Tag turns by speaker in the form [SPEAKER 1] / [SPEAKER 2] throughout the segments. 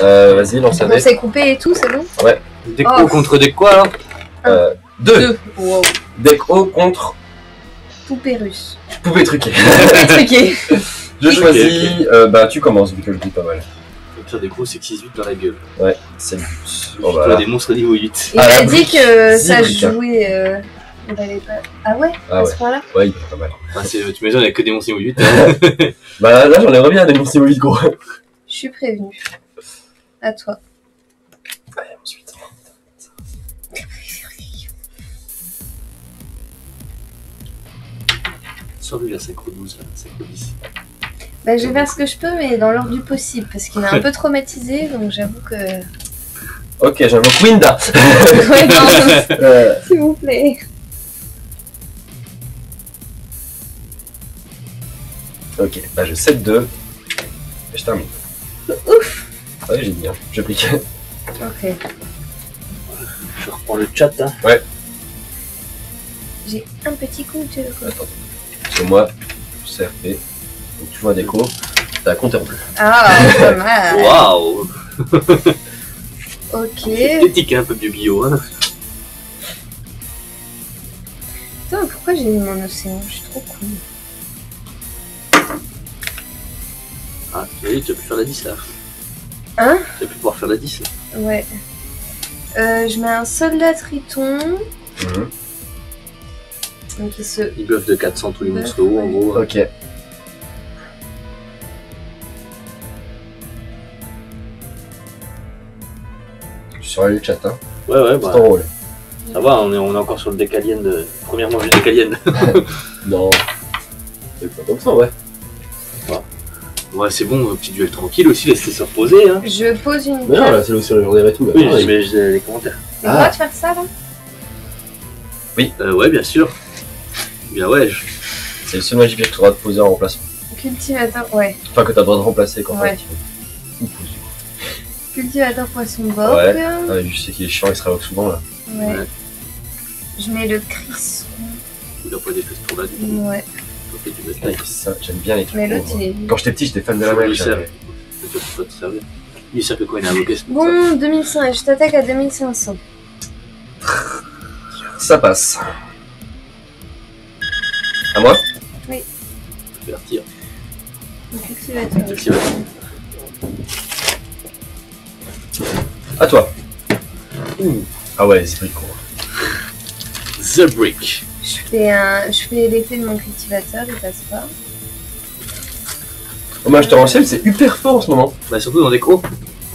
[SPEAKER 1] Vas-y, lance un
[SPEAKER 2] On
[SPEAKER 1] dé.
[SPEAKER 2] s'est coupé et tout, c'est bon?
[SPEAKER 1] Ouais.
[SPEAKER 3] Deck haut contre deck quoi alors?
[SPEAKER 1] 2.
[SPEAKER 2] Wow.
[SPEAKER 1] Deck haut contre
[SPEAKER 2] Poupée russe.
[SPEAKER 1] poupée truquée.
[SPEAKER 2] Poupée truquée.
[SPEAKER 1] Je
[SPEAKER 3] Ok,
[SPEAKER 1] choisis. Bah, tu commences vu que je dis pas mal.
[SPEAKER 3] Faut faire des gros sexy 8 dans la gueule.
[SPEAKER 1] Ouais, c'est le but. Bon,
[SPEAKER 3] Toi,
[SPEAKER 1] voilà.
[SPEAKER 3] des monstres niveau 8.
[SPEAKER 2] Il
[SPEAKER 1] Ah,
[SPEAKER 2] m'a
[SPEAKER 1] la
[SPEAKER 2] dit que ça
[SPEAKER 1] brique, hein.
[SPEAKER 2] jouait. On avait pas. Ah ouais?
[SPEAKER 1] Ah
[SPEAKER 2] À
[SPEAKER 1] ouais.
[SPEAKER 2] ce point-là?
[SPEAKER 1] Ouais, il est pas mal.
[SPEAKER 3] Ah, tu imagines, il n'y a que des monstres niveau 8.
[SPEAKER 1] Bah, là, j'en aimerais bien des monstres 8 gros.
[SPEAKER 2] Je suis prévenue. À toi.
[SPEAKER 1] Allez, ensuite.
[SPEAKER 3] Sors-lui la synchro 12, là, synchro 10.
[SPEAKER 2] Bah, je vais faire ce que je peux, mais dans l'ordre du possible, parce qu'il m'a un peu traumatisé, donc j'avoue que.
[SPEAKER 1] Ok, j'invoque Winda.
[SPEAKER 2] Ouais, non, s'il vous plaît.
[SPEAKER 1] Ok, bah je 7-2. Et je termine.
[SPEAKER 2] Ouf.
[SPEAKER 1] Ouais, j'ai dit, hein. Je pique.
[SPEAKER 2] Ok.
[SPEAKER 3] Je reprends le chat. Hein.
[SPEAKER 2] J'ai un petit coup de.
[SPEAKER 1] Attends. Parce que moi, CRP. Donc tu vois un déco. T'as un compteur bleu.
[SPEAKER 2] Ah, pas mal.
[SPEAKER 3] Waouh!
[SPEAKER 2] Ok.
[SPEAKER 3] C'est éthique, hein, un peu bio. Hein.
[SPEAKER 2] Putain, pourquoi j'ai mis mon océan? Je suis trop cool.
[SPEAKER 3] Ah, tu vas plus faire la 10 là.
[SPEAKER 2] Hein?
[SPEAKER 3] Tu vas plus pouvoir faire la 10 là.
[SPEAKER 2] Ouais. Je mets un soldat triton.
[SPEAKER 1] Mhm.
[SPEAKER 2] Donc il se.
[SPEAKER 3] Ils buffent de 400 tous les monstres hauts en gros.
[SPEAKER 1] Ok. Tu surveilles le chat, hein.
[SPEAKER 3] Ouais, ouais,
[SPEAKER 1] C'est
[SPEAKER 3] bah.
[SPEAKER 1] ton rôle.
[SPEAKER 3] Ça va, on est encore sur le deck alien de. Première manche du deck alien.
[SPEAKER 1] Non. C'est pas comme ça, ouais.
[SPEAKER 3] Ouais, c'est bon, petit duel tranquille aussi, laissez se reposer. Hein.
[SPEAKER 2] Je pose une
[SPEAKER 1] Mais non,
[SPEAKER 2] carte.
[SPEAKER 1] là, c'est aussi le journée et tout. Là.
[SPEAKER 3] Oui,
[SPEAKER 1] Ah,
[SPEAKER 3] mais j'ai les commentaires.
[SPEAKER 2] J'ai le droit de faire ça là?
[SPEAKER 3] Ouais, bien sûr. Bien, ouais.
[SPEAKER 1] C'est le seul magique que tu as le droit de poser en remplacement.
[SPEAKER 2] Cultivateur, ouais.
[SPEAKER 1] Enfin, que tu as le droit de remplacer quand
[SPEAKER 2] Ouais.
[SPEAKER 1] tu veux. Ou pose, du coup.
[SPEAKER 2] Cultivateur poisson boc.
[SPEAKER 1] Ouais. Ah, je sais qu'il est chiant, il se révoque souvent là.
[SPEAKER 2] Ouais.
[SPEAKER 3] Ouais.
[SPEAKER 2] Je mets le crisson.
[SPEAKER 3] Il a pas des fesses pour là, du coup.
[SPEAKER 2] Ouais.
[SPEAKER 3] Ça fait du best
[SPEAKER 1] Putain, ça, j'aime bien les trucs.
[SPEAKER 2] Mais l'autre
[SPEAKER 1] pauvres.
[SPEAKER 2] il est.
[SPEAKER 1] Quand j'étais petit, j'étais fan de la
[SPEAKER 3] Faut
[SPEAKER 1] mer.
[SPEAKER 3] lui servir. Tu peux te servir. Il sert que quoi, il est invoqué, c'est pour ça.
[SPEAKER 2] Bon, 2500, je t'attaque à 2500.
[SPEAKER 1] Ça passe. À moi?
[SPEAKER 3] Faire tir.
[SPEAKER 2] Le cultivateur.
[SPEAKER 3] Cultivateur.
[SPEAKER 1] À toi. Ah ouais, c'est très court.
[SPEAKER 3] The Brick.
[SPEAKER 2] Je fais l'effet de mon cultivateur, il passe pas.
[SPEAKER 1] Hommage torrentiel, c'est hyper fort en ce moment.
[SPEAKER 3] Bah, surtout dans deck haut.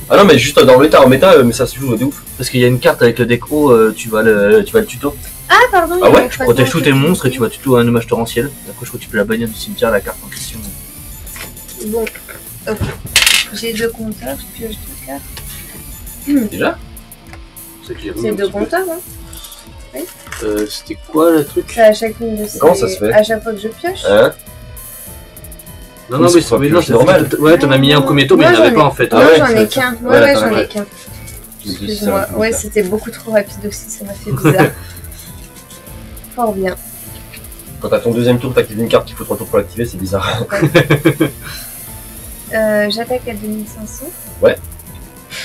[SPEAKER 1] Ah non, mais juste dans le méta, en méta, mais ça se joue de ouf.
[SPEAKER 3] Parce qu'il y a une carte avec le deck haut, tu vas le tuto.
[SPEAKER 2] Ah, pardon.
[SPEAKER 1] Ah
[SPEAKER 2] il y a
[SPEAKER 1] ouais,
[SPEAKER 2] un
[SPEAKER 3] Tu protèges
[SPEAKER 2] fragment
[SPEAKER 3] tous tes monstres et tu vas tuto un hommage torrentiel. Après, je crois que tu peux la bannir du cimetière, la carte en question.
[SPEAKER 2] Bon, hop. J'ai 2 compteurs, je pioche 2 cartes.
[SPEAKER 1] Déjà?
[SPEAKER 2] C'est 2 compteurs, hein.
[SPEAKER 3] C'était quoi le truc?
[SPEAKER 2] C'est à chacune de ces.
[SPEAKER 1] Comment ça se fait?
[SPEAKER 2] À chaque fois que je pioche.
[SPEAKER 1] Hein?
[SPEAKER 3] Non,
[SPEAKER 1] Oui,
[SPEAKER 3] non,
[SPEAKER 1] c'est pas
[SPEAKER 3] mais
[SPEAKER 1] plus
[SPEAKER 3] non, c'est
[SPEAKER 1] normal.
[SPEAKER 3] Ouais, t'en as mis un au commetto, mais il
[SPEAKER 2] Moi,
[SPEAKER 3] n'y en avait
[SPEAKER 2] j'en
[SPEAKER 3] pas
[SPEAKER 2] ai-
[SPEAKER 3] en fait.
[SPEAKER 1] Ah
[SPEAKER 2] Moi
[SPEAKER 1] ouais,
[SPEAKER 2] j'en ai
[SPEAKER 1] ça-
[SPEAKER 2] qu'un.
[SPEAKER 1] ouais,
[SPEAKER 2] Ouais,
[SPEAKER 1] t'en
[SPEAKER 2] j'en
[SPEAKER 1] as-
[SPEAKER 2] ai qu'un.
[SPEAKER 1] Ça
[SPEAKER 2] Excuse-moi.
[SPEAKER 1] va plus
[SPEAKER 2] Ouais,
[SPEAKER 1] vite.
[SPEAKER 2] c'était beaucoup trop rapide aussi, ça m'a fait bizarre. Fort bien.
[SPEAKER 1] Quand t'as ton deuxième tour, t'actives une carte qu'il faut 3 tours pour l'activer, c'est bizarre.
[SPEAKER 2] J'attaque à 2500.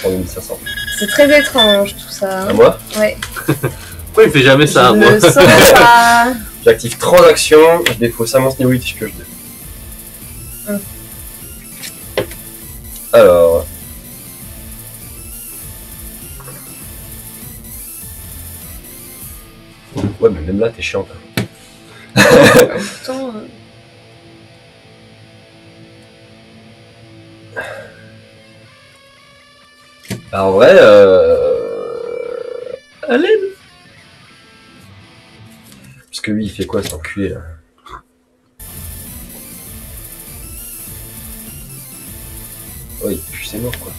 [SPEAKER 1] En 2500.
[SPEAKER 2] C'est très étrange tout ça.
[SPEAKER 1] À
[SPEAKER 2] hein.
[SPEAKER 1] moi?
[SPEAKER 2] Ouais.
[SPEAKER 3] Pourquoi il fait jamais ça,
[SPEAKER 2] Je
[SPEAKER 3] moi?
[SPEAKER 2] le sens pas.
[SPEAKER 1] J'active transaction, je défausse un monstre niveau 8, je pioche 2. Alors. Ouais, mais même là, t'es chiante.
[SPEAKER 2] Pourtant,
[SPEAKER 1] Alors, en vrai, allez. Parce que lui, il fait quoi, cet enculé, là? Oh, il pue, c'est mort, quoi.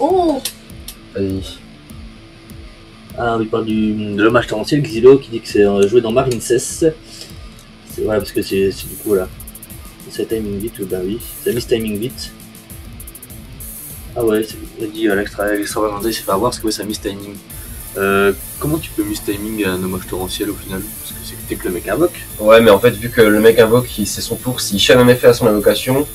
[SPEAKER 2] Oh,
[SPEAKER 1] Vas-y.
[SPEAKER 3] Ah, il parle de l'hommage torrentiel, Xilo, qui dit que c'est joué dans Marine 16. C'est vrai, parce que c'est du coup là. C'est timing vite, ou ben oui, c'est miss timing vite. Ah ouais, il dit l'extravagance, il s'est fait avoir parce que ouais, ça miss timing. Comment tu peux mistiming un hommage torrentiel au final? Parce que c'est que le mec invoque.
[SPEAKER 1] Ouais, mais en fait, vu que le mec invoque, c'est son tour, s'il chaîne un effet à son invocation,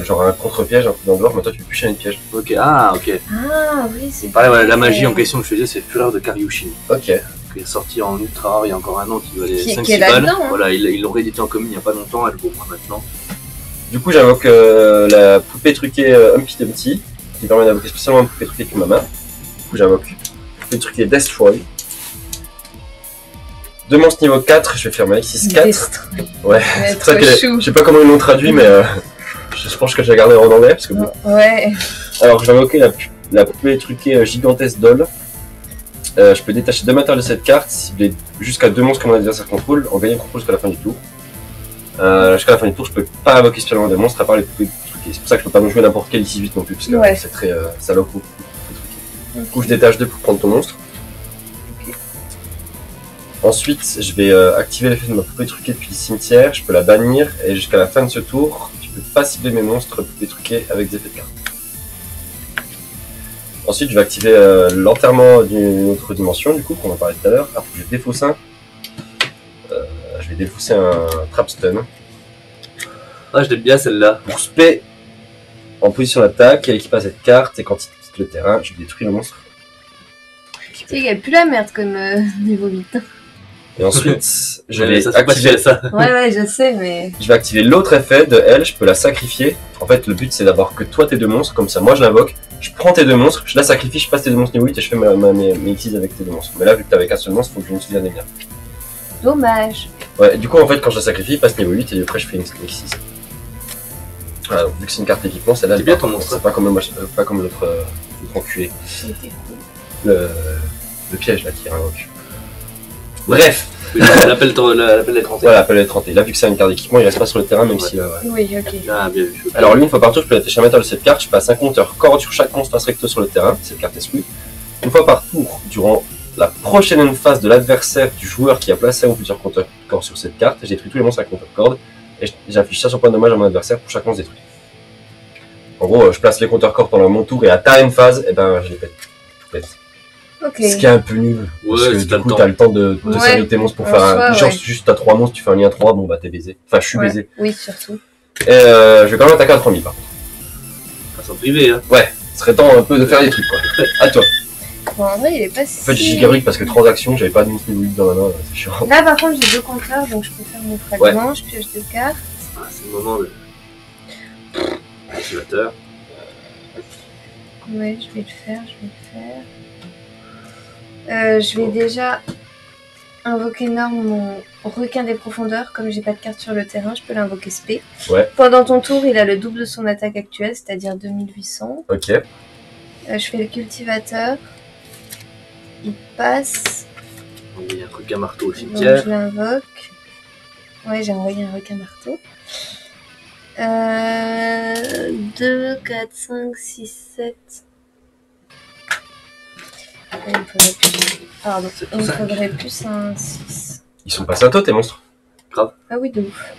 [SPEAKER 1] genre un contre-piège, un truc dans le genre, mais toi tu peux plus chaîner de piège.
[SPEAKER 3] Ok, ah ok.
[SPEAKER 2] Ah oui, c'est
[SPEAKER 3] Pareil, voilà, la magie en question que je faisais, c'est Fureur de Karyushin.
[SPEAKER 1] Ok.
[SPEAKER 3] Qui est sorti en ultra rare il y a encore un an, qui valait
[SPEAKER 2] Qui est
[SPEAKER 3] 5-6
[SPEAKER 2] là-dedans,
[SPEAKER 3] balles.
[SPEAKER 2] hein.
[SPEAKER 3] Voilà, ils l'ont réédité en commune il n'y a pas longtemps, elle vaut moins maintenant.
[SPEAKER 1] Du coup, j'invoque la poupée truquée Humpty Dumpty, qui permet d'invoquer spécialement une poupée truquée avec ma main. Du coup, j'invoque poupée truquée Destroy. Deux monstres niveau 4, je vais faire ma X6-4. Ouais, c'est pour ça que je sais pas comment ils l'ont traduit, mais je pense que j'ai gardé en anglais. Parce que bon.
[SPEAKER 2] Ouais.
[SPEAKER 1] Alors, je vais invoquer la poupée truquée gigantesque Doll. Je peux détacher 2 matériels de cette carte, cibler jusqu'à 2 monstres que mon adversaire contrôle, en gagnant contrôle jusqu'à la fin du tour. Jusqu'à la fin du tour, je peux pas invoquer spécialement des monstres à part les poupées truquées. C'est pour ça que je peux pas non jouer n'importe quel X8 non plus, parce que
[SPEAKER 2] ouais.
[SPEAKER 1] c'est très salope ou truqué. Du coup, je détache 2 pour prendre ton monstre. Ensuite, je vais activer l'effet de ma poupée truquée depuis le cimetière, je peux la bannir, et jusqu'à la fin de ce tour, je peux pas cibler mes monstres poupées truquées avec des effets de carte. Ensuite, je vais activer l'enterrement d'une autre dimension, du coup, qu'on en parlait tout à l'heure. Alors, je défausse un. Je vais défausser un trap stun.
[SPEAKER 3] Ah, je l'aime bien celle-là.
[SPEAKER 1] Pour spé en position d'attaque, elle équipe à cette carte, et quand il quitte le terrain, je détruis le monstre.
[SPEAKER 2] Tu sais, il n'y a plus la merde comme niveau 8.
[SPEAKER 1] Et ensuite, je
[SPEAKER 3] Ouais,
[SPEAKER 1] vais
[SPEAKER 3] ça, c'est pas
[SPEAKER 1] activer.
[SPEAKER 3] chier, ça.
[SPEAKER 2] Ouais, je sais, mais.
[SPEAKER 1] Je vais activer l'autre effet de elle, je peux la sacrifier. En fait, le but c'est d'avoir que toi tes 2 monstres, comme ça moi je l'invoque, je prends tes 2 monstres, je la sacrifie, je passe tes 2 monstres niveau 8 et je fais mes X's avec tes 2 monstres. Mais là, vu que t'avais qu'un seul monstre, faut que je l'utilise des miens.
[SPEAKER 2] Dommage.
[SPEAKER 1] Ouais, du coup, en fait, quand je la sacrifie, il passe niveau 8 et après je fais une X6. Voilà, donc, vu que c'est une carte d'équipement, celle-là,
[SPEAKER 3] C'est bien ton monstre.
[SPEAKER 1] c'est pas comme l'autre enculé.
[SPEAKER 2] C'était cool.
[SPEAKER 1] Le piège là qui réinvoque. Bref,
[SPEAKER 3] Oui, l'appel des 30.
[SPEAKER 1] voilà, appel les 30. Là, vu que c'est une carte d'équipement, il reste pas sur le terrain, même si. Ouais.
[SPEAKER 2] Oui, ok.
[SPEAKER 3] Ah, bien vu.
[SPEAKER 1] Alors lui, une fois par tour, je peux attacher un matériel de cette carte, je passe un compteur corde sur chaque monstre face recto sur le terrain, cette carte exclue. Une fois par tour, durant la prochaine phase de l'adversaire du joueur qui a placé un ou plusieurs compteurs corde sur cette carte, je détruis tous les monstres avec compteur corde, et j'affiche 500 points de dommage à mon adversaire pour chaque monstre détruit. En gros, je place les compteurs corde pendant mon tour, et à ta phase, et ben je les pète. Je pète.
[SPEAKER 2] Ok.
[SPEAKER 1] Ce qui est un peu nul,
[SPEAKER 3] Ouais,
[SPEAKER 1] parce que
[SPEAKER 3] c'est
[SPEAKER 1] du coup, t'as le temps de servir tes monstres pour
[SPEAKER 2] En
[SPEAKER 1] faire
[SPEAKER 2] soi,
[SPEAKER 1] genre,
[SPEAKER 2] ouais.
[SPEAKER 1] juste t'as 3 monstres, tu fais un lien 3, bon bah t'es baisé. Enfin, je suis
[SPEAKER 2] Ouais.
[SPEAKER 1] baisé.
[SPEAKER 2] Oui, surtout.
[SPEAKER 1] Et je vais quand même attaquer à 3000 par contre.
[SPEAKER 3] Façon privée, hein.
[SPEAKER 1] Ouais, ce serait temps un peu de faire des trucs quoi. À toi.
[SPEAKER 2] Bon, en vrai, il est pas si.
[SPEAKER 1] En fait, j'ai gigabrique parce que transaction, j'avais pas de monstre niveau 8 dans ma main, c'est chiant.
[SPEAKER 2] Là, par contre, j'ai 2 compteurs, donc je peux faire mon fragment, je pioche 2 cartes.
[SPEAKER 3] Ah, c'est le moment de. Activateur.
[SPEAKER 2] Ouais, je vais le faire. Je vais déjà invoquer Norme mon requin des profondeurs. Comme j'ai pas de carte sur le terrain, je peux l'invoquer spé.
[SPEAKER 1] Ouais.
[SPEAKER 2] Pendant ton tour, il a le double de son attaque actuelle, c'est-à-dire 2800.
[SPEAKER 1] Ok.
[SPEAKER 2] Je fais le cultivateur. Il passe.
[SPEAKER 3] Il y a un requin marteau au
[SPEAKER 2] Donc
[SPEAKER 3] cimetière.
[SPEAKER 2] je l'invoque. Ouais, j'ai envoyé un requin marteau. 2, 4, 5, 6, 7. Il me faudrait plus. Pardon, il me faudrait plus un 6.
[SPEAKER 1] Ils sont passés à toi tes monstres.
[SPEAKER 2] Ah oui, de ouf.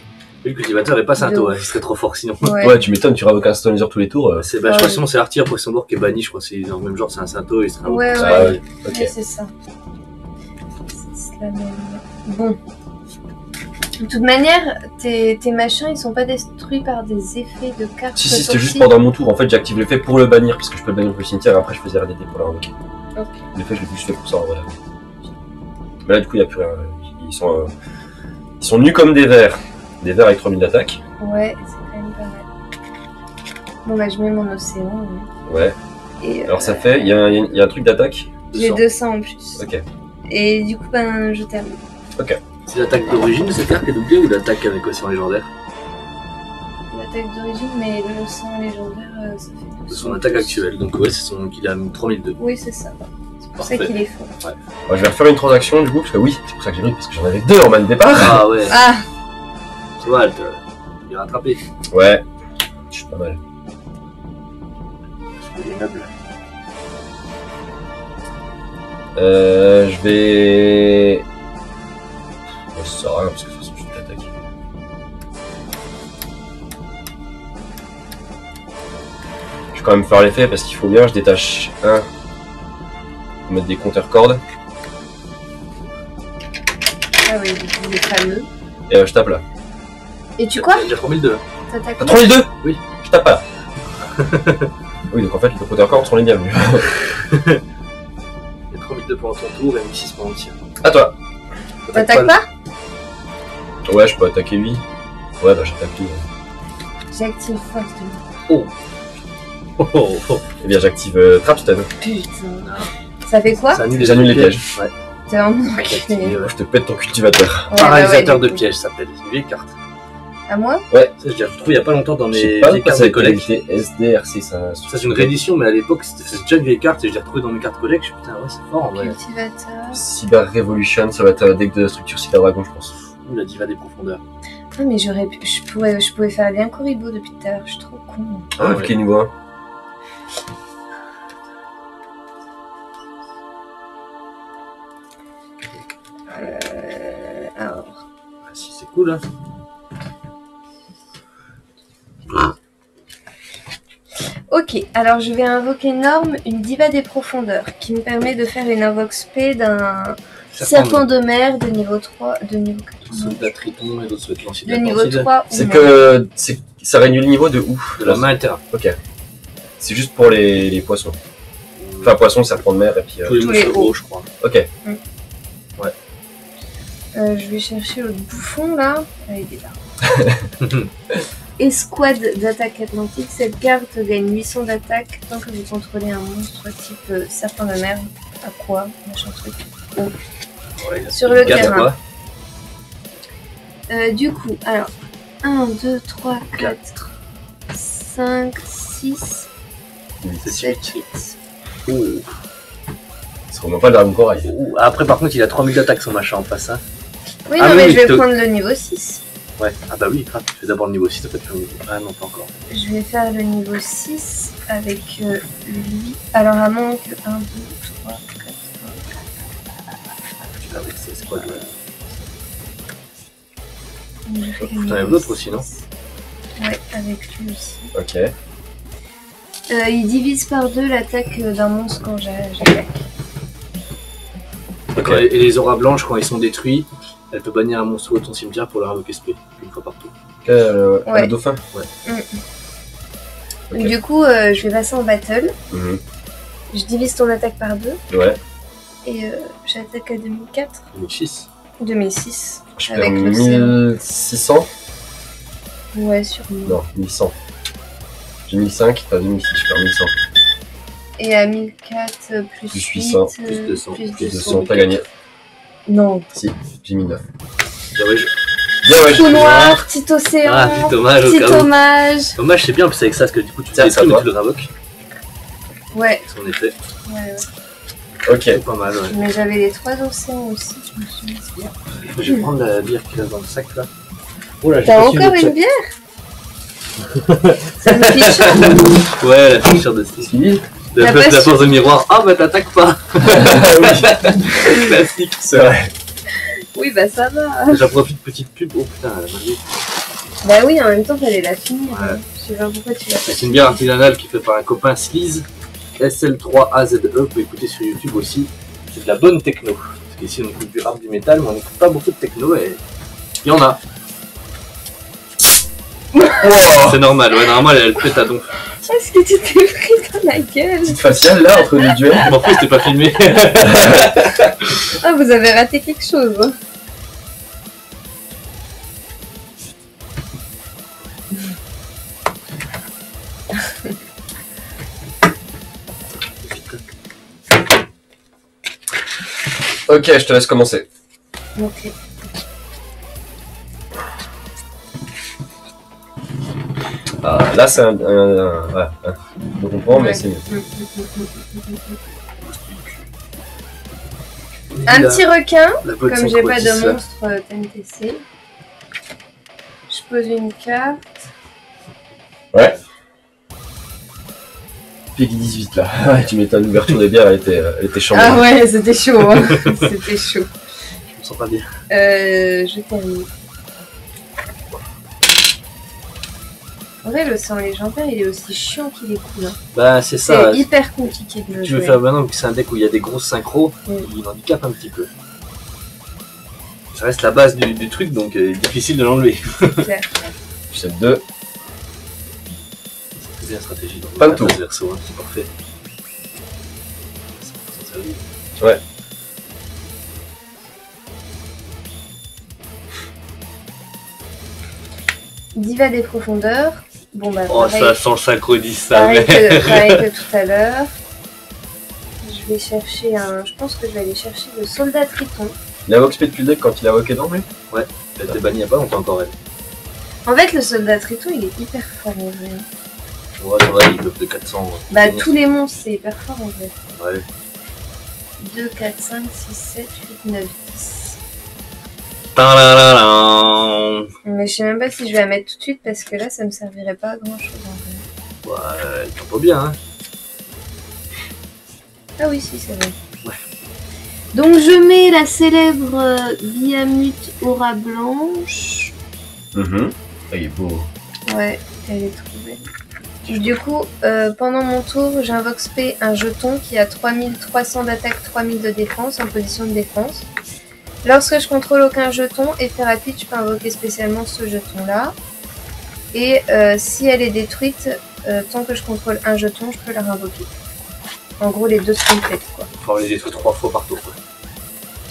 [SPEAKER 3] Oui, le cultivateur est pas Sainto, il serait trop fort sinon.
[SPEAKER 1] Ouais, tu m'étonnes, tu réinvoques un Stonizer tous les tours.
[SPEAKER 3] C'est, bah, je crois que sinon c'est Artir, poisson d'or qui est banni, je crois que c'est dans le même genre, c'est un Sainto, il serait un
[SPEAKER 2] Ouais,
[SPEAKER 3] peu-
[SPEAKER 1] Ah
[SPEAKER 2] ouais.
[SPEAKER 1] ouais, ok.
[SPEAKER 2] Ouais, c'est ça. C'est la même. Bon. De toute manière, tes machins, ils sont pas détruits par des effets de cartes.
[SPEAKER 1] Si, c'était
[SPEAKER 2] sorties.
[SPEAKER 1] juste pendant mon tour. En fait, j'active l'effet pour le bannir parce que je peux le bannir pour le cimetière et après je faisais RDT pour la réinvoquer.
[SPEAKER 2] Ok.
[SPEAKER 1] L'effet, je l'ai juste fait pour ça en vrai. Mais là, du coup, il n'y a plus rien. Ils sont nus comme des vers. Des vers avec 3000 d'attaque.
[SPEAKER 2] Ouais, c'est quand même pas mal. Bon, bah, je mets mon océan.
[SPEAKER 1] Ouais.
[SPEAKER 2] Et,
[SPEAKER 1] Alors, ça fait. Il y a un truc d'attaque.
[SPEAKER 2] j'ai 200 en plus.
[SPEAKER 1] Ok.
[SPEAKER 2] Et du coup, ben, je termine.
[SPEAKER 3] C'est l'attaque d'origine de cette carte qui est doublée ou l'attaque avec océan légendaire?
[SPEAKER 2] L'attaque d'origine, mais le sang légendaire, ça fait.
[SPEAKER 3] De son attaque actuelle, donc ouais, c'est son qu'il a 3002.
[SPEAKER 2] Oui, c'est ça. C'est pour
[SPEAKER 3] Parfait.
[SPEAKER 2] ça qu'il est fort.
[SPEAKER 1] Bon, je vais refaire une transaction du coup, parce que oui, c'est pour ça que j'ai pris, parce que j'en avais 2 en main de départ.
[SPEAKER 3] Ah ouais,
[SPEAKER 2] Ah!
[SPEAKER 3] tu vois, elle est rattrapée.
[SPEAKER 1] Ouais. Je suis pas mal.
[SPEAKER 3] C'est des meubles.
[SPEAKER 1] Je vais. Bon, ça sert à rien parce que de toute façon je t'attaque. Je vais quand même faire l'effet parce qu'il faut bien, je détache un pour mettre des compteurs cordes.
[SPEAKER 2] Ah oui, les fameux.
[SPEAKER 1] Et je tape là.
[SPEAKER 2] Et tu quoi?
[SPEAKER 3] Il y a déjà 3002.
[SPEAKER 2] T'attaques
[SPEAKER 1] Ah, 32
[SPEAKER 3] Oui.
[SPEAKER 1] Je tape pas. Oui, donc en fait, les compteurs cordes sont les bienvenus.
[SPEAKER 3] Il y a 3002 pendant ton tour et 1006 pendant le tien.
[SPEAKER 1] À toi.
[SPEAKER 2] T'attaques pas?
[SPEAKER 1] Ouais, je peux attaquer lui. Ouais, bah j'attaque lui.
[SPEAKER 2] J'active force de
[SPEAKER 3] Oh. Oh, oh, oh.
[SPEAKER 1] Eh bien, j'active Trapstun.
[SPEAKER 2] putain. Ça fait quoi?
[SPEAKER 3] Ça annule
[SPEAKER 1] J'annule les pièges.
[SPEAKER 3] Ouais.
[SPEAKER 2] T'es un
[SPEAKER 3] Activé,
[SPEAKER 2] enculé.
[SPEAKER 3] ouais.
[SPEAKER 1] Je te pète ton cultivateur.
[SPEAKER 2] Ouais,
[SPEAKER 3] Paralysateur
[SPEAKER 2] bah ouais,
[SPEAKER 3] de
[SPEAKER 2] du coup.
[SPEAKER 3] piège, ça s'appelle. C'est une vieille carte.
[SPEAKER 2] À moi?
[SPEAKER 3] Ça, je l'ai retrouvé il y a pas longtemps dans
[SPEAKER 1] Je
[SPEAKER 3] mes
[SPEAKER 1] sais pas
[SPEAKER 3] vieilles
[SPEAKER 1] pourquoi
[SPEAKER 3] cartes
[SPEAKER 1] ça
[SPEAKER 3] de collègue.
[SPEAKER 1] qualité SDRC, ça.
[SPEAKER 3] Ça, c'est une réédition, mais à l'époque, c'est déjà une vieille carte et je l'ai retrouvée dans mes cartes collègue. Je suis putain, ouais, c'est fort en vrai.
[SPEAKER 2] Cultivateur.
[SPEAKER 1] Cyber Revolution, ça va être un deck de structure Cyber Dragon, je pense.
[SPEAKER 3] Ouh, la diva des profondeurs.
[SPEAKER 2] Ah, mais j'aurais pu. Je pouvais faire bien Koribo depuis tout à l'heure. Je suis trop con.
[SPEAKER 1] Ah,
[SPEAKER 3] ouais.
[SPEAKER 1] vu qu'il est niveau 1.
[SPEAKER 2] Alors.
[SPEAKER 3] Ah, si, c'est cool, hein.
[SPEAKER 2] Ok, alors je vais invoquer Norme, une diva des profondeurs, qui me permet de faire une invox P d'un serpent de mer de niveau 3, de niveau 4.
[SPEAKER 3] Soldat Triton et d'autres souhaitent lancer
[SPEAKER 2] De niveau 3 ou
[SPEAKER 1] C'est
[SPEAKER 2] moins.
[SPEAKER 1] que. Ça réunit le niveau de où
[SPEAKER 3] de la main et terrain.
[SPEAKER 1] Ok. C'est juste pour les poissons. Enfin, poissons, serpent de mer et puis.
[SPEAKER 3] Tous les
[SPEAKER 2] tous
[SPEAKER 3] monstres
[SPEAKER 2] les
[SPEAKER 3] gros,
[SPEAKER 2] hauts.
[SPEAKER 3] je crois.
[SPEAKER 1] Ok.
[SPEAKER 2] Je vais chercher l'autre bouffon là. Allez, il est là. Escouade d'attaque atlantique. Cette carte gagne 800 d'attaque tant que vous contrôlez un monstre type serpent de mer. À quoi? Machin truc.
[SPEAKER 3] Ouais,
[SPEAKER 2] Sur le
[SPEAKER 3] Gars,
[SPEAKER 2] terrain.
[SPEAKER 3] quoi.
[SPEAKER 2] Du coup, alors 1, 2, 3, 4, 5, 6,
[SPEAKER 3] C'est
[SPEAKER 2] 7,
[SPEAKER 3] 8.
[SPEAKER 2] 8.
[SPEAKER 3] Ouh.
[SPEAKER 1] C'est vraiment pas le Dragon Corail.
[SPEAKER 3] Ouh. Après, par contre, il a 3000 d'attaque son machin en face. Hein.
[SPEAKER 2] Oui,
[SPEAKER 3] Ah
[SPEAKER 2] non,
[SPEAKER 3] oui,
[SPEAKER 2] mais
[SPEAKER 3] oui,
[SPEAKER 2] je vais
[SPEAKER 3] te-
[SPEAKER 2] prendre le niveau 6.
[SPEAKER 3] Ouais. Ah bah oui, grave. Tu fais d'abord le niveau 6, après tu fais le niveau. Ah non, pas encore.
[SPEAKER 2] Je vais faire le niveau 6 avec lui. Alors, à moins que 1, 2, 3, 4,
[SPEAKER 3] Tu vas avec c'est quoi le.
[SPEAKER 2] 5. Je fais le
[SPEAKER 3] Putain, il y a
[SPEAKER 2] niveau
[SPEAKER 3] l'autre aussi, non?
[SPEAKER 2] 6. Ouais, avec lui aussi.
[SPEAKER 1] Ok.
[SPEAKER 2] Il divise par 2 l'attaque d'un monstre quand j'attaque.
[SPEAKER 1] Ok.
[SPEAKER 3] Et les auras blanches, quand ils sont détruits, elle peut bannir un monstre de ton cimetière pour leur invoquer SP. Une fois par tour.
[SPEAKER 2] Ouais.
[SPEAKER 1] Le dauphin. Ok.
[SPEAKER 2] Du coup, je vais passer en battle.
[SPEAKER 1] Mhm.
[SPEAKER 2] Je divise ton attaque par 2.
[SPEAKER 1] Ouais.
[SPEAKER 2] Et j'attaque à 2004.
[SPEAKER 3] 2006.
[SPEAKER 2] 2006.
[SPEAKER 1] Je
[SPEAKER 2] Avec
[SPEAKER 1] perds
[SPEAKER 2] l'océan.
[SPEAKER 1] 1600.
[SPEAKER 2] Ouais, sûrement.
[SPEAKER 1] Non, 1100. J'ai 1005, t'as 2006, je perds 1100.
[SPEAKER 2] Et à 1004 plus,
[SPEAKER 1] Plus
[SPEAKER 2] 8,
[SPEAKER 1] 800,
[SPEAKER 3] plus 200,
[SPEAKER 2] plus
[SPEAKER 1] Plus
[SPEAKER 2] 200.
[SPEAKER 1] 200, t'as gagné.
[SPEAKER 2] Non.
[SPEAKER 1] Si, j'ai mis 9.
[SPEAKER 3] Bien, ouais,
[SPEAKER 1] Bien, ouais.
[SPEAKER 2] Tout noir, petit océan,
[SPEAKER 3] Ah, petit hommage au
[SPEAKER 2] petit
[SPEAKER 3] cas où.
[SPEAKER 2] hommage.
[SPEAKER 3] Dommage, c'est bien, parce qu'avec ça, parce que du coup, tu
[SPEAKER 1] Tiens,
[SPEAKER 3] fais
[SPEAKER 1] c'est à
[SPEAKER 3] tout, mais
[SPEAKER 1] toi.
[SPEAKER 3] tu le réinvoques.
[SPEAKER 2] Ouais,
[SPEAKER 3] En effet,
[SPEAKER 2] ouais.
[SPEAKER 1] Ok.
[SPEAKER 3] c'est pas mal, ouais.
[SPEAKER 2] Mais j'avais les 3 océans aussi, je me suis dit, c'est bien.
[SPEAKER 3] Je vais prendre la bière qu'il y a dans le sac là. Oh là, j'ai
[SPEAKER 2] T'as
[SPEAKER 3] pas su
[SPEAKER 2] encore
[SPEAKER 3] le
[SPEAKER 2] une
[SPEAKER 3] chat.
[SPEAKER 2] bière? Ça me fait chaud.
[SPEAKER 3] Ouais, la ficheur de style.
[SPEAKER 1] Si.
[SPEAKER 3] La
[SPEAKER 2] T'as pas
[SPEAKER 3] la
[SPEAKER 2] su.
[SPEAKER 3] force de miroir. Ah bah t'attaques pas.
[SPEAKER 1] Oui,
[SPEAKER 3] Classique.
[SPEAKER 1] c'est vrai.
[SPEAKER 2] Oui, bah ça va.
[SPEAKER 3] J'en profite, petite pub. Oh putain, la magie.
[SPEAKER 2] Bah oui, en même temps, fallait la finir.
[SPEAKER 3] Ouais.
[SPEAKER 2] hein. Je sais pas pourquoi tu l'as pas
[SPEAKER 3] C'est une bière artisanale qui est faite par un copain Sleaze. SL3AZE, vous pouvez écouter sur YouTube aussi. C'est de la bonne techno. Parce qu'ici on écoute du rap, du métal, mais on n'écoute pas beaucoup de techno et il y en a. C'est normal, ouais, normal elle pète à donf.
[SPEAKER 2] Est-ce que tu t'es pris dans la gueule?
[SPEAKER 1] Petite faciale là, entre les duels.
[SPEAKER 3] Je m'en fous, c'était pas filmé.
[SPEAKER 2] Ah, vous avez raté quelque chose. Hein.
[SPEAKER 1] Ok, je te laisse commencer.
[SPEAKER 2] Ok.
[SPEAKER 1] Ah, là, c'est ouais, je comprends, mais
[SPEAKER 2] Ouais.
[SPEAKER 1] c'est mieux.
[SPEAKER 2] Un petit requin,
[SPEAKER 3] La bonne
[SPEAKER 2] comme j'ai pas
[SPEAKER 3] synchrotis,
[SPEAKER 2] de
[SPEAKER 3] là.
[SPEAKER 2] monstre TNTC. Je pose une carte.
[SPEAKER 1] Ouais. Peggy 18 là. Ouais, tu m'étonnes, l'ouverture des bières, elle était chambée.
[SPEAKER 2] Ah ouais, c'était chaud. Hein. C'était chaud.
[SPEAKER 3] Je me sens pas bien.
[SPEAKER 2] Je termine. En vrai, le sang légendaire, il est aussi chiant qu'il est cool. Hein.
[SPEAKER 3] Bah c'est ça.
[SPEAKER 2] C'est hyper compliqué de le
[SPEAKER 3] Tu veux
[SPEAKER 2] jouer.
[SPEAKER 3] faire maintenant que c'est un deck où il y a des grosses synchros,
[SPEAKER 2] Oui.
[SPEAKER 3] il handicape un petit peu. Ça reste la base du truc, donc difficile de l'enlever.
[SPEAKER 2] Claire.
[SPEAKER 1] Je 2.
[SPEAKER 3] C'est bien stratégie. Donc,
[SPEAKER 1] Pas de tour.
[SPEAKER 3] Verso, hein, c'est parfait.
[SPEAKER 1] Ouais.
[SPEAKER 2] Diva des profondeurs. Bon bah
[SPEAKER 3] Oh,
[SPEAKER 2] pareil,
[SPEAKER 3] ça sent le synchronise, ça.
[SPEAKER 2] pareil que tout à l'heure. Je vais chercher un... Je pense que je vais aller chercher le soldat Triton.
[SPEAKER 1] Il a Vox depuis le deck quand il a Woké dans lui.
[SPEAKER 3] Ouais, elle était bannie il n'y a pas longtemps encore, elle.
[SPEAKER 2] En fait, le soldat Triton, il est hyper fort en vrai.
[SPEAKER 3] Ouais, c'est vrai, il buff de 400.
[SPEAKER 2] Bah, tous les monstres, c'est hyper fort en vrai.
[SPEAKER 3] Ouais.
[SPEAKER 2] 2, 4, 5, 6, 7, 8, 9, 10.
[SPEAKER 3] Tadadadam.
[SPEAKER 2] Mais je sais même pas si je vais la mettre tout de suite parce que là, ça me servirait pas à grand chose en vrai.
[SPEAKER 3] Ouais, elle tombe pas bien, hein.
[SPEAKER 2] Ah oui, si, c'est vrai.
[SPEAKER 3] Ouais.
[SPEAKER 2] Donc, je mets la célèbre Biamut Aura Blanche.
[SPEAKER 1] Il est beau.
[SPEAKER 2] Ouais, elle est trouvée. Du coup, pendant mon tour, j'invoque P un jeton qui a 3300 d'attaque, 3000 de défense en position de défense. Lorsque je contrôle aucun jeton, effet rapide, je peux invoquer spécialement ce jeton-là. Et si elle est détruite, tant que je contrôle un jeton, je peux la réinvoquer. En gros, les deux se complètent, quoi.
[SPEAKER 3] Faut les détruire 3 fois par tour, quoi.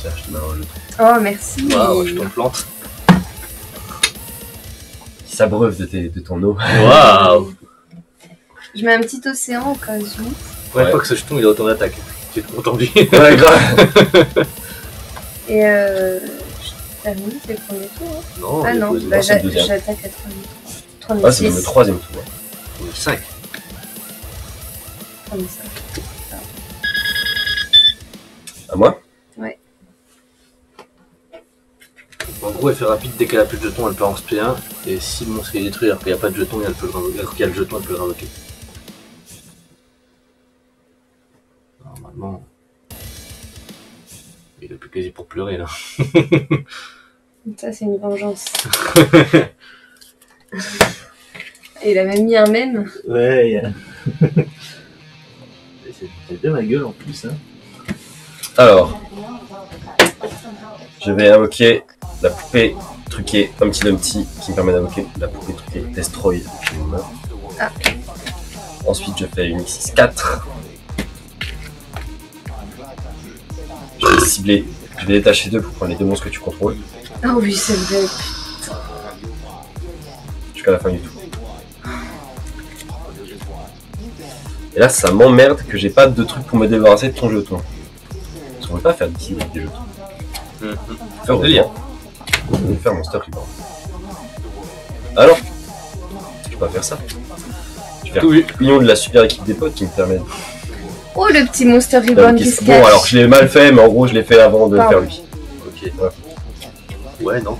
[SPEAKER 1] Tiens, je te mets un jeton.
[SPEAKER 2] Oh, merci.
[SPEAKER 3] Waouh, je t'en plante.
[SPEAKER 1] Qui s'abreuve de ton eau.
[SPEAKER 3] Waouh.
[SPEAKER 2] Je mets un petit océan au cas où.
[SPEAKER 3] Ouais, pas que ce jeton, il a autant d'attaque. J'ai tout entendu.
[SPEAKER 1] Ouais, grave.
[SPEAKER 2] Et je termine, c'est le premier tour. Hein.
[SPEAKER 3] Non,
[SPEAKER 2] Ah non,
[SPEAKER 1] bah, c'est le deuxième.
[SPEAKER 2] j'attaque à 3003.
[SPEAKER 1] Ah, c'est même le 3ème tour.
[SPEAKER 3] 5.
[SPEAKER 2] 35.
[SPEAKER 1] À moi?
[SPEAKER 2] Ouais.
[SPEAKER 3] En gros, effet rapide, dès qu'elle a plus de jetons, elle peut en spé 1. Et si le monstre est détruit alors qu'il n'y a pas de jeton, elle peut le réinvoquer. Alors qu'il y a le jeton, elle peut le réinvoquer. Normalement. Il a plus quasi pour pleurer là.
[SPEAKER 2] Ça, c'est une vengeance. Et il a même mis un mème.
[SPEAKER 3] Ouais, c'est bien ma gueule en plus. Hein.
[SPEAKER 1] Alors, je vais invoquer la poupée truquée Humpty Dumpty qui me permet d'invoquer la poupée truquée Destroy depuis une main.
[SPEAKER 2] Ah.
[SPEAKER 1] Ensuite, je fais une X4. Je vais cibler, je vais détacher 2 pour prendre les 2 monstres que tu contrôles
[SPEAKER 2] Ah oui, c'est vrai.
[SPEAKER 1] jusqu'à la fin du tour. Et là, ça m'emmerde que j'ai pas de truc pour me débarrasser de ton jeton. Parce qu'on veut pas faire d'ici avec des jetons. Faire
[SPEAKER 3] délire.
[SPEAKER 1] Je vais faire Monster Reborn. Alors, je peux pas faire ça. Je vais faire l'union de la super équipe des potes qui me permet de...
[SPEAKER 2] Oh, le petit Monster Reborn qui se cache.
[SPEAKER 1] Bon, alors je l'ai mal fait, mais en gros, je l'ai fait avant de le faire lui.
[SPEAKER 3] Ok.
[SPEAKER 1] Ouais.
[SPEAKER 3] Ouais, non.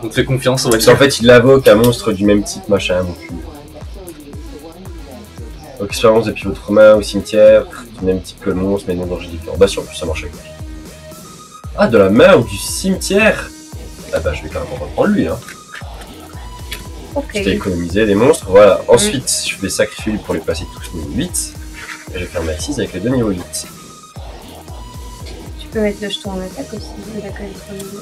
[SPEAKER 3] On te fait confiance, on va
[SPEAKER 1] Parce qu'en fait, il invoque un monstre du même type, machin, mon cul. Donc, expérience de pivot romain au cimetière, du même type que le monstre, mais non danger différent. Bah, si, en plus, ça marche avec lui. Ah, de la main ou du cimetière? Ah, bah, je vais carrément reprendre lui, hein.
[SPEAKER 2] Ok.
[SPEAKER 1] Je t'ai économisé des monstres, voilà. Ensuite, je vais sacrifier lui pour les passer tous niveau 8. Et je vais faire ma 6 avec les 2 niveaux 8.
[SPEAKER 2] Tu peux mettre le jeton en attaque aussi. Il a quand même 3 niveaux.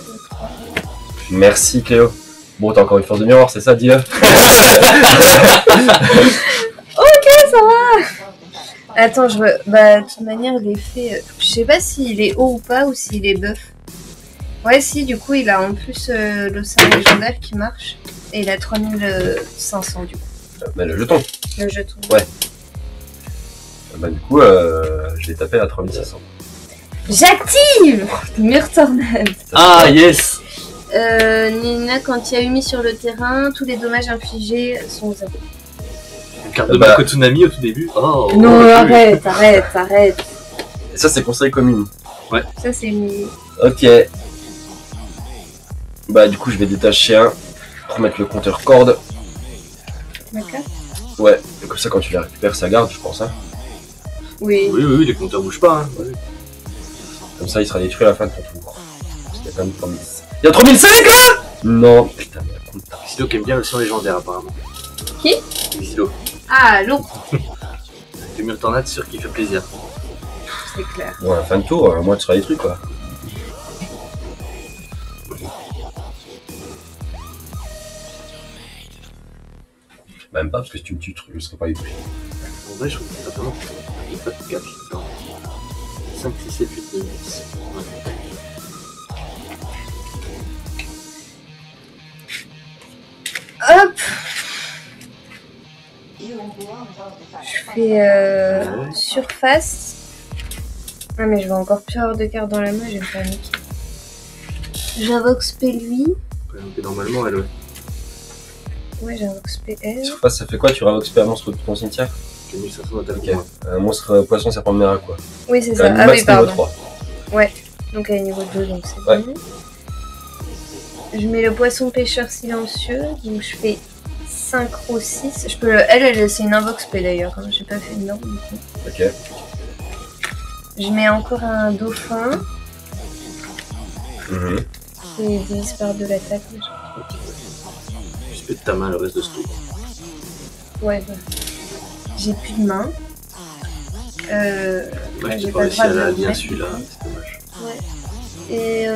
[SPEAKER 1] Merci, Cléo. Bon, t'as encore une force de miroir, c'est ça, dis-le?
[SPEAKER 2] Ok, ça va. Attends, bah, de toute manière, l'effet... je sais pas s'il est haut ou pas, ou s'il est buff. Ouais, si, du coup, il a en plus l'océan légendaire qui marche. Et il a 3500, du coup.
[SPEAKER 1] Bah, le jeton.
[SPEAKER 2] Le jeton.
[SPEAKER 1] Ouais. Bah, du coup, je vais taper à 3600.
[SPEAKER 2] J'active Mur tornade.
[SPEAKER 3] Ah, yes.
[SPEAKER 2] Nina, quand il y a Umi sur le terrain, tous les dommages infligés sont zéro.
[SPEAKER 3] Une carte de Makotunami au tout début. Oh,
[SPEAKER 2] non, arrête.
[SPEAKER 1] Et ça, c'est conseil commune.
[SPEAKER 3] Ouais.
[SPEAKER 2] Ça, c'est Umi.
[SPEAKER 1] Ok. Bah, du coup, je vais détacher un pour mettre le compteur corde.
[SPEAKER 2] D'accord.
[SPEAKER 1] Ouais, et comme ça, quand tu les récupères, ça garde, je pense. Hein.
[SPEAKER 2] Oui.
[SPEAKER 3] Oui, les compteurs bougent pas. Hein. Ouais.
[SPEAKER 1] Comme ça, il sera détruit à la fin de ton tour. Parce qu'il y a quand même 3006. Il y a 3005 là? Non, putain, mais la compte.
[SPEAKER 3] Xilo qui aime bien le sang légendaire apparemment.
[SPEAKER 2] Qui?
[SPEAKER 3] Xilo.
[SPEAKER 2] Ah, l'eau.
[SPEAKER 3] Le mur tornade, sûr qu'il fait plaisir.
[SPEAKER 2] C'est clair.
[SPEAKER 1] Bon, à la fin de tour, moi, tu seras détruit, quoi. Bah, même pas, parce que si tu me tues, je serais pas les toucher.
[SPEAKER 3] En vrai, je trouve que c'est pas vraiment. Il n'y a pas de 4. 5, 6, 7, 8, 9, 10.
[SPEAKER 2] Hop. Je fais surface. Ah mais je vais encore plus avoir de cartes dans la main, je vais me faire niquer. J'invoque spell lui.
[SPEAKER 3] Normalement, elle, ouais.
[SPEAKER 2] Ouais, j'invoque spell elle.
[SPEAKER 1] Surface, ça fait quoi? Tu réinvoques un monstre de ton cimetière?
[SPEAKER 3] J'ai 1500 d'attaque.
[SPEAKER 1] Ok. Un monstre poisson serpent de mer à quoi?
[SPEAKER 2] Oui, c'est
[SPEAKER 1] T'as
[SPEAKER 2] ça.
[SPEAKER 1] une
[SPEAKER 2] Ah
[SPEAKER 1] max
[SPEAKER 2] oui, pardon.
[SPEAKER 1] niveau 3.
[SPEAKER 2] Ouais, donc elle est niveau 2, donc c'est
[SPEAKER 1] Ouais.
[SPEAKER 2] bon. Je mets le poisson pêcheur silencieux, donc je fais synchro 6. Je peux elle c'est une invoque spell d'ailleurs, hein. J'ai pas fait de norme du coup.
[SPEAKER 1] Ok.
[SPEAKER 2] Je mets encore un dauphin,
[SPEAKER 1] Mhm.
[SPEAKER 2] qui divise par 2 l'attaque.
[SPEAKER 3] Je peux de ta main le reste de ce tour.
[SPEAKER 2] Ouais, bah. J'ai plus de main.
[SPEAKER 3] Moi, je
[SPEAKER 2] j'ai
[SPEAKER 3] t'ai
[SPEAKER 2] pas
[SPEAKER 3] pas
[SPEAKER 2] le
[SPEAKER 3] réussi
[SPEAKER 2] droit
[SPEAKER 3] à
[SPEAKER 2] de
[SPEAKER 3] la
[SPEAKER 2] le
[SPEAKER 3] bien
[SPEAKER 2] mettre,
[SPEAKER 3] celui-là,
[SPEAKER 2] du coup.
[SPEAKER 3] c'est dommage.
[SPEAKER 2] Ouais. Et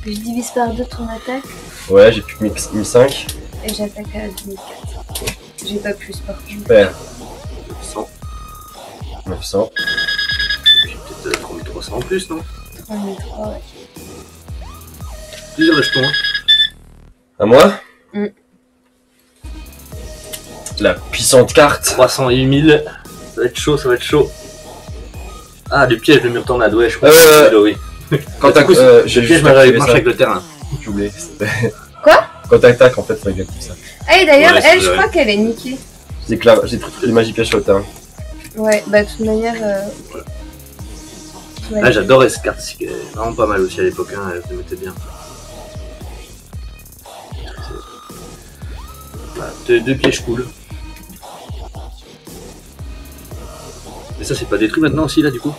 [SPEAKER 2] je divise par 2 ton attaque
[SPEAKER 1] Ouais, j'ai plus que 1005.
[SPEAKER 2] et j'attaque à 2004. J'ai pas plus par contre.
[SPEAKER 1] Super.
[SPEAKER 3] 100.
[SPEAKER 1] 900.
[SPEAKER 3] Puis peut-être 3300 en plus, non?
[SPEAKER 2] 3003, ouais.
[SPEAKER 3] Plusieurs jetons, hein.
[SPEAKER 1] À moi?
[SPEAKER 2] Mm.
[SPEAKER 1] La puissante carte.
[SPEAKER 3] 300 et 8000. Ça va être chaud, ça va être chaud. Ah, du piège de mur tornade, ouais, je crois oui.
[SPEAKER 1] Quand t'as
[SPEAKER 3] J'ai le piège marche avec le terrain.
[SPEAKER 1] J'ai oublié.
[SPEAKER 2] Quoi?
[SPEAKER 1] Quand t'attaques, en fait, faut exactement ça.
[SPEAKER 2] Ah et d'ailleurs,
[SPEAKER 3] Ouais,
[SPEAKER 2] elle,
[SPEAKER 3] c'est
[SPEAKER 2] je
[SPEAKER 3] vrai.
[SPEAKER 2] crois qu'elle est niquée.
[SPEAKER 1] J'ai pris toutes les magies pièges sur le terrain.
[SPEAKER 2] Ouais, bah de toute manière... ouais.
[SPEAKER 3] Ah, j'adorais cette carte, c'est vraiment pas mal aussi à l'époque, hein, elle se mettait bien. Voilà, 2 pièges cool. Mais ça, c'est pas détruit maintenant aussi, là, du coup?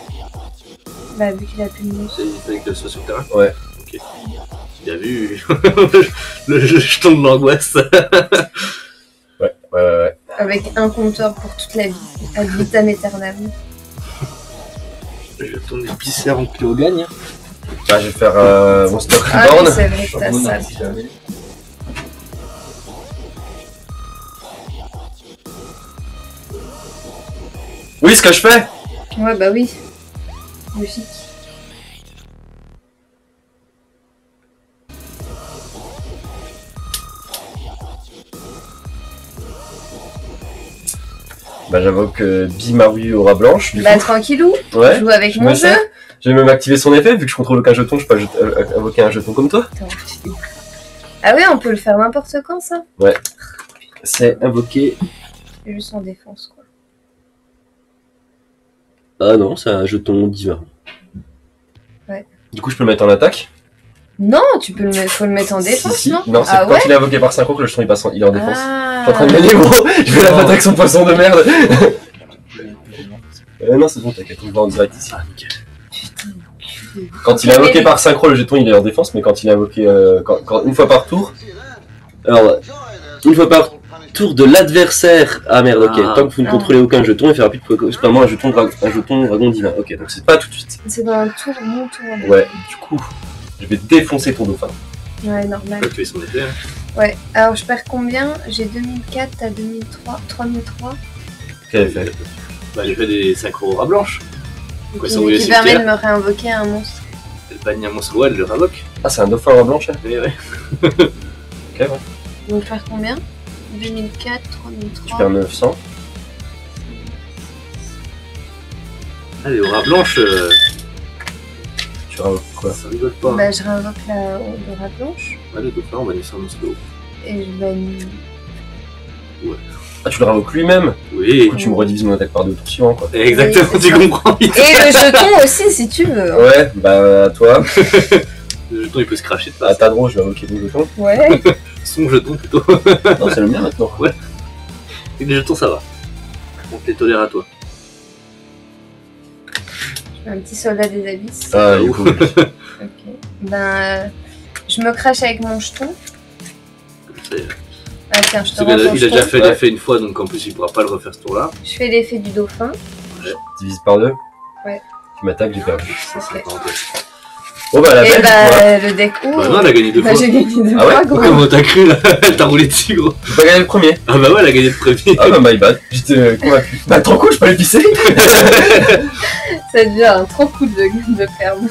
[SPEAKER 2] Bah vu qu'il a plus de mousse.
[SPEAKER 3] Il fallait que ça soit sur le terrain?
[SPEAKER 1] Ouais.
[SPEAKER 3] Ok. Bien vu. le jeton de l'angoisse.
[SPEAKER 1] Ouais.
[SPEAKER 2] Avec un compteur pour toute la vie. Ad vitam aeternam.
[SPEAKER 3] Le jeton d'épicé avant que Cléo gagne.
[SPEAKER 1] Là, je vais faire Monster
[SPEAKER 2] Ah
[SPEAKER 1] Reborn.
[SPEAKER 2] oui, c'est vrai que t'as ça.
[SPEAKER 1] Oui, ce que je fais.
[SPEAKER 2] Ouais, bah oui. Logique.
[SPEAKER 1] Bah, j'invoque Bimaru Aura Blanche. Du
[SPEAKER 2] Bah
[SPEAKER 1] coup.
[SPEAKER 2] tranquillou,
[SPEAKER 1] Ouais.
[SPEAKER 2] joue avec
[SPEAKER 1] je
[SPEAKER 2] mon
[SPEAKER 1] me
[SPEAKER 2] jeu.
[SPEAKER 1] sers. Je vais même activer son effet, vu que je contrôle aucun jeton, je peux invoquer un jeton comme toi.
[SPEAKER 2] Attends, ah ouais, on peut le faire n'importe quand ça.
[SPEAKER 1] C'est invoquer.
[SPEAKER 2] C'est juste en défense quoi.
[SPEAKER 1] Ah non, c'est un jeton divin.
[SPEAKER 2] Ouais.
[SPEAKER 1] Du coup, je peux le mettre en attaque.
[SPEAKER 2] Non, tu peux faut le mettre en défense,
[SPEAKER 1] si.
[SPEAKER 2] non?
[SPEAKER 1] Non, c'est
[SPEAKER 2] Ah
[SPEAKER 1] quand
[SPEAKER 2] ouais.
[SPEAKER 1] il est invoqué par synchro que le jeton il est en défense.
[SPEAKER 2] Ah.
[SPEAKER 1] Je suis en train de gagner, gros. Je vais la battre avec son poisson de merde. Non, c'est bon, t'inquiète, on le voit en direct ici.
[SPEAKER 3] Ah, nickel.
[SPEAKER 1] Quand il est invoqué par synchro, le jeton il est en défense, mais quand il est invoqué une fois par tour. Alors, une fois par tour de l'adversaire. Ah merde, ok.
[SPEAKER 3] Ah.
[SPEAKER 1] Tant que vous ne contrôlez aucun jeton, il fait rapide principalement un jeton dragon divin. Ok, donc c'est pas tout de suite.
[SPEAKER 2] C'est dans un tour, mon tour.
[SPEAKER 1] Ouais, du coup, je vais défoncer ton dauphin.
[SPEAKER 2] Ouais, normal.
[SPEAKER 3] Tu fais son effet, hein.
[SPEAKER 2] Ouais, alors je perds combien? J'ai 2004, t'as 2003, 3003.
[SPEAKER 1] Quel effet?
[SPEAKER 3] Bah, j'ai fait des synchro aura blanche. Quoi, ça voulait
[SPEAKER 2] Qui
[SPEAKER 3] se
[SPEAKER 2] permet
[SPEAKER 3] dire.
[SPEAKER 2] de me réinvoquer un monstre.
[SPEAKER 3] Elle bannit un monstre, ouais, elle le ravoque.
[SPEAKER 1] Ah, c'est un dauphin aura blanche, là.
[SPEAKER 3] Oui, ouais.
[SPEAKER 1] Ok, ouais.
[SPEAKER 2] Donc faire combien? 2004,
[SPEAKER 1] Tu
[SPEAKER 2] 3003.
[SPEAKER 1] perds 900.
[SPEAKER 3] Ah, les auras blanches,
[SPEAKER 1] Tu réinvoques quoi?
[SPEAKER 3] ça rigole pas.
[SPEAKER 2] Bah je réinvoque la Aura blanche.
[SPEAKER 3] Ah, le dauphin, on bannit ça un monstre de haut.
[SPEAKER 2] Et je bannis.
[SPEAKER 1] Ah, tu le réinvoques lui-même.
[SPEAKER 3] Oui,
[SPEAKER 1] Du coup, tu me redivises mon attaque par 2 tours suivants, quoi.
[SPEAKER 3] exactement,
[SPEAKER 2] Oui, c'est
[SPEAKER 3] tu
[SPEAKER 2] ça.
[SPEAKER 3] comprends.
[SPEAKER 2] Et le jeton aussi si tu veux.
[SPEAKER 1] Ouais, bah, à toi.
[SPEAKER 3] Le jeton, il peut se cracher de
[SPEAKER 1] À
[SPEAKER 3] face.
[SPEAKER 1] ta draw, je vais invoquer ton jeton.
[SPEAKER 2] Ouais.
[SPEAKER 3] Son jeton, plutôt.
[SPEAKER 1] Non, c'est le mien maintenant.
[SPEAKER 3] Et les jetons, ça va. On te les tolère à toi.
[SPEAKER 2] Je fais un petit soldat des abysses.
[SPEAKER 1] Ah, il est cool.
[SPEAKER 2] Ok. Ben je me crache avec mon jeton.
[SPEAKER 3] Ça y est.
[SPEAKER 2] Ah tiens, je te
[SPEAKER 3] Parce
[SPEAKER 2] rends
[SPEAKER 3] qu'il
[SPEAKER 2] ton
[SPEAKER 3] a déjà
[SPEAKER 2] jeton.
[SPEAKER 3] fait l'effet une fois, donc en plus, il pourra pas le refaire ce tour-là.
[SPEAKER 2] Je fais l'effet du dauphin.
[SPEAKER 1] Divise par 2.
[SPEAKER 2] Ouais.
[SPEAKER 1] Tu m'attaques, j'ai perdu.
[SPEAKER 3] 150, ouais.
[SPEAKER 1] Bon bah la
[SPEAKER 2] Et
[SPEAKER 1] belle,
[SPEAKER 2] bah le deck. Oh,
[SPEAKER 3] Bah non, elle a gagné 2
[SPEAKER 2] bah,
[SPEAKER 3] fois.
[SPEAKER 2] j'ai gagné 2
[SPEAKER 1] Ah ouais
[SPEAKER 2] fois, gros.
[SPEAKER 3] Comment t'as cru là? Elle t'a roulé dessus, gros.
[SPEAKER 1] j'ai pas gagné le premier.
[SPEAKER 3] Ah bah ouais, elle a gagné le premier.
[SPEAKER 1] Ah bah my bad, j'étais convaincu. Bah trop cool, je peux aller pisser.
[SPEAKER 2] Ça devient un trop cool de perdre.